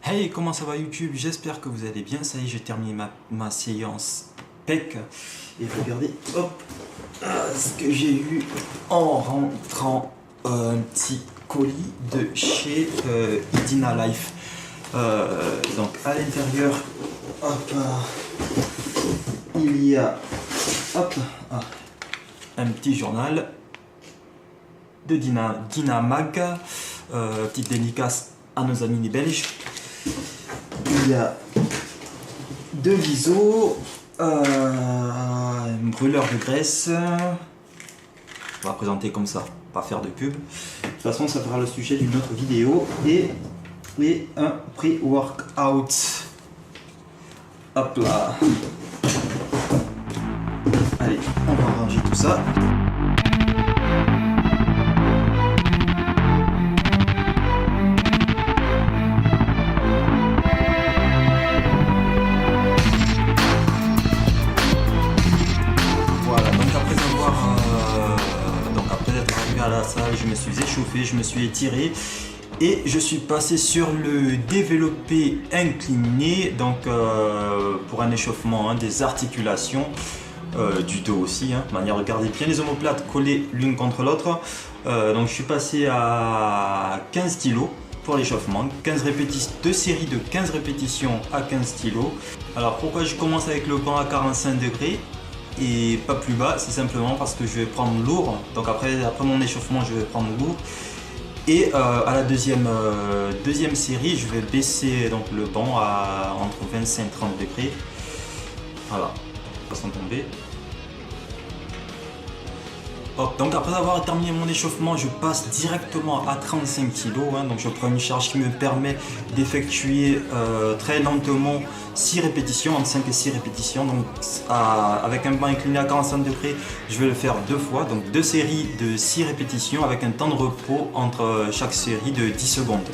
Hey, comment ça va YouTube? J'espère que vous allez bien. Ça y est, j'ai terminé ma séance PEC. Et regardez, hop, ce que j'ai eu en rentrant, un petit colis de chez Idina Life. Donc à l'intérieur, hop, il y a un petit journal de Dina Mag, petite dédicace à nos amis les Belges. Il y a deux visos, un brûleur de graisse. On va présenter comme ça, pas faire de pub. De toute façon, ça fera le sujet d'une autre vidéo. Et un pré-workout. Hop là. Allez, on va ranger tout ça. À la salle, je me suis échauffé, je me suis étiré et je suis passé sur le développé incliné, donc pour un échauffement des articulations, du dos aussi, de manière de garder bien les omoplates collées l'une contre l'autre. Donc je suis passé à 15 kg pour l'échauffement, 2 séries de 15 répétitions à 15 kg. Alors pourquoi je commence avec le banc à 45 degrés et pas plus bas? C'est simplement parce que je vais prendre lourd. Donc après mon échauffement, je vais prendre lourd. Et à la deuxième série, je vais baisser donc le banc à entre 25 et 30 degrés. Voilà, sans tomber. Hop, donc après avoir terminé mon échauffement, je passe directement à 35 kg. Donc je prends une charge qui me permet d'effectuer très lentement 6 répétitions, entre 5 et 6 répétitions. Donc avec un banc incliné à 45 degrés, je vais le faire 2 fois. Donc 2 séries de 6 répétitions avec un temps de repos entre chaque série de 10 secondes.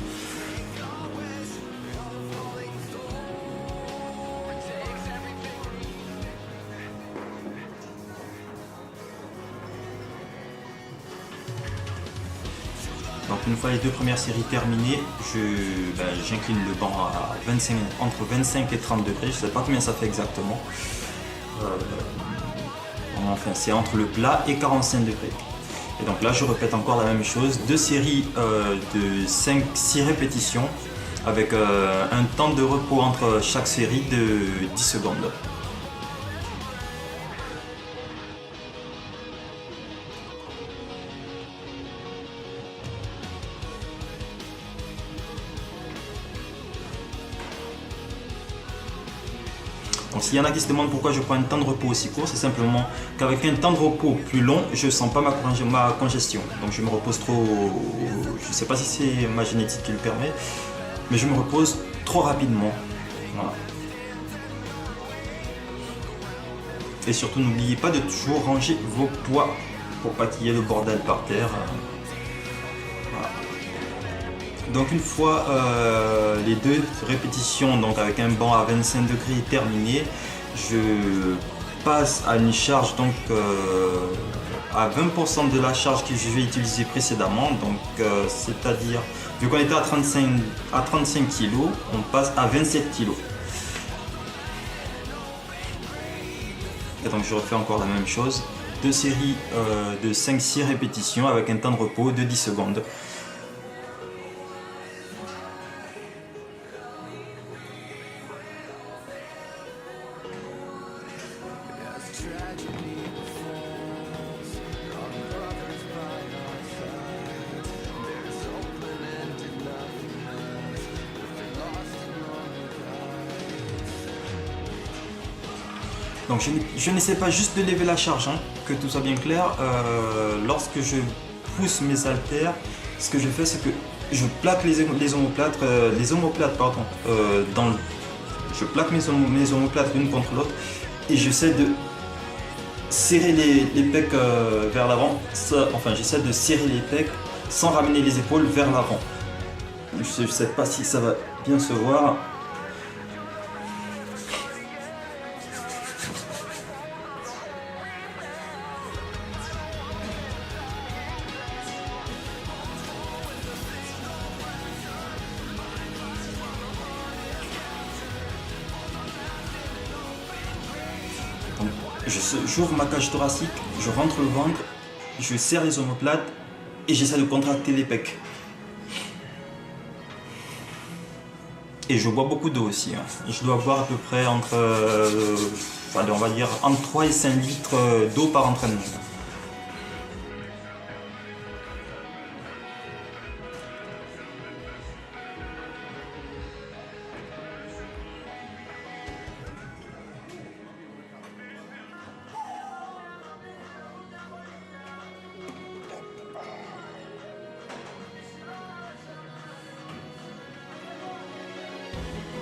Donc une fois les 2 premières séries terminées, j'incline le banc à entre 25 et 30 degrés, je ne sais pas combien ça fait exactement. Enfin c'est entre le plat et 45 degrés. Et donc là je répète encore la même chose, 2 séries de 5-6 répétitions avec un temps de repos entre chaque série de 10 secondes. Donc s'il y en a qui se demandent pourquoi je prends un temps de repos aussi court, c'est simplement qu'avec un temps de repos plus long, je ne sens pas ma congestion. Donc je me repose trop, je ne sais pas si c'est ma génétique qui le permet, mais je me repose trop rapidement. Voilà. Et surtout n'oubliez pas de toujours ranger vos poids pour pas qu'il y ait le bordel par terre. Voilà. Donc une fois les 2 répétitions, donc avec un banc à 25 degrés terminé, je passe à une charge donc à 20% de la charge que je vais utiliser précédemment. Donc c'est-à-dire, vu qu'on était à 35 kg, on passe à 27 kg. Et donc je refais encore la même chose, 2 séries de 5-6 répétitions avec un temps de repos de 10 secondes. Donc je n'essaie pas juste de lever la charge, que tout soit bien clair. Lorsque je pousse mes haltères, ce que je fais, c'est que je plaque les omoplates, je plaque mes omoplates l'une contre l'autre et j'essaie de serrer les pecs vers l'avant. Enfin, j'essaie de serrer les pecs sans ramener les épaules vers l'avant. Je ne sais pas si ça va bien se voir. j'ouvre ma cage thoracique, je rentre le ventre, je serre les omoplates et j'essaie de contracter les pecs. Et je bois beaucoup d'eau aussi. Je dois boire à peu près entre, on va dire, entre 3 et 5 litres d'eau par entraînement.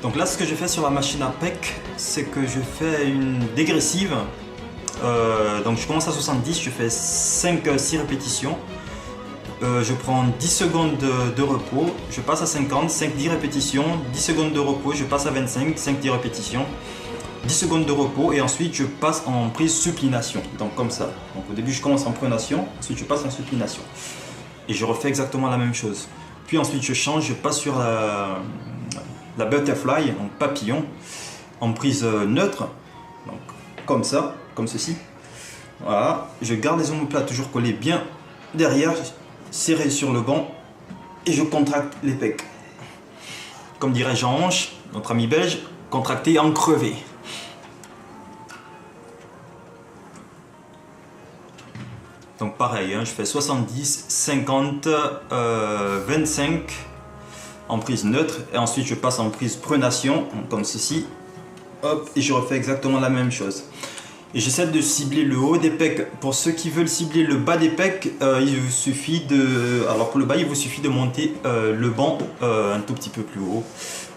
Donc là, ce que je fais sur la machine à pec, c'est que je fais une dégressive. Donc je commence à 70, je fais 5-6 répétitions. Je prends 10 secondes de repos, je passe à 50, 5-10 répétitions, 10 secondes de repos, je passe à 25, 5-10 répétitions, 10 secondes de repos et ensuite je passe en prise supination. Donc comme ça. Donc au début je commence en pronation, ensuite je passe en supination. Et je refais exactement la même chose. Puis ensuite je change, je passe sur la butterfly, donc papillon, en prise neutre, donc comme ça, comme ceci. Voilà, je garde les omoplates toujours collés bien derrière, serrés sur le banc, et je contracte les pecs. Comme dirait Jean Hanche, notre ami belge, contracté en crevé. Donc pareil, je fais 70, 50, 25 en prise neutre et ensuite je passe en prise pronation, comme ceci. Hop, et je refais exactement la même chose. Et j'essaie de cibler le haut des pecs. Pour ceux qui veulent cibler le bas des pecs, il vous suffit de... Alors pour le bas, il vous suffit de monter le banc un tout petit peu plus haut.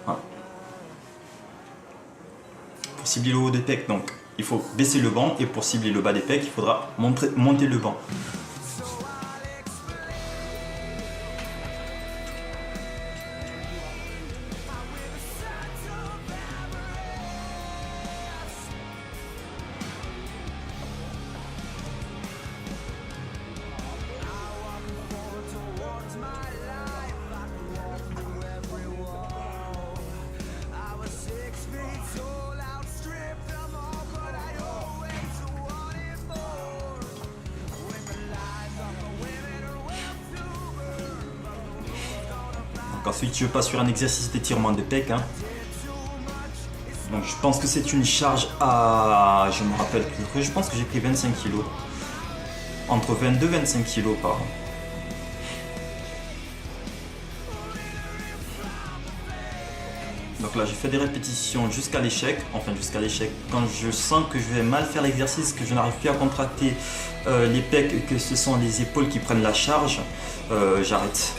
Voilà. Pour cibler le haut des pecs, donc il faut baisser le banc et pour cibler le bas des pecs, il faudra monter le banc. Ensuite je passe sur un exercice d'étirement de pec. Donc je pense que c'est une charge à... Je me rappelle plus. Je pense que j'ai pris 25 kg. Entre 22 et 25 kg par an. Donc là j'ai fait des répétitions jusqu'à l'échec. Enfin jusqu'à l'échec. Quand je sens que je vais mal faire l'exercice, que je n'arrive plus à contracter les pecs, que ce sont les épaules qui prennent la charge, j'arrête.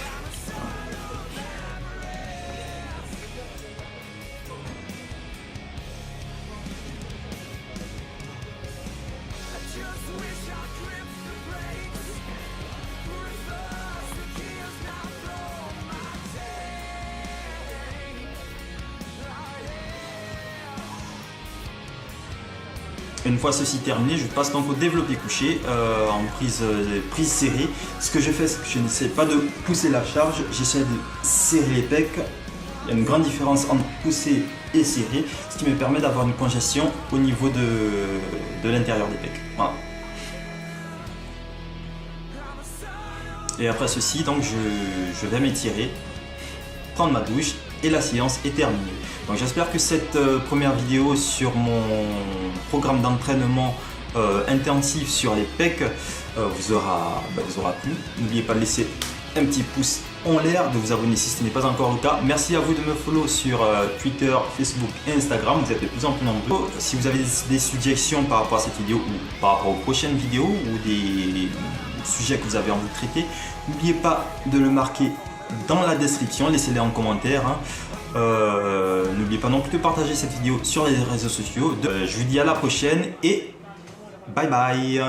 Une fois ceci terminé, je passe donc au développé couché en prise serrée. Ce que je fais, c'est que je n'essaie pas de pousser la charge, j'essaie de serrer les pecs. Il y a une grande différence entre pousser et serrer, ce qui me permet d'avoir une congestion au niveau de l'intérieur des pecs. Voilà. Et après ceci, donc je vais m'étirer, prendre ma douche et la séance est terminée. Donc j'espère que cette première vidéo sur mon programme d'entraînement intensif sur les pecs vous aura plu. N'oubliez pas de laisser un petit pouce en l'air, de vous abonner si ce n'est pas encore le cas. Merci à vous de me follow sur Twitter, Facebook et Instagram, vous êtes de plus en plus nombreux. Si vous avez des suggestions par rapport à cette vidéo ou par rapport aux prochaines vidéos ou des sujets que vous avez envie de traiter, n'oubliez pas de le marquer dans la description, laissez-les en commentaire. N'oubliez pas non plus de partager cette vidéo sur les réseaux sociaux. Je vous dis à la prochaine et bye bye.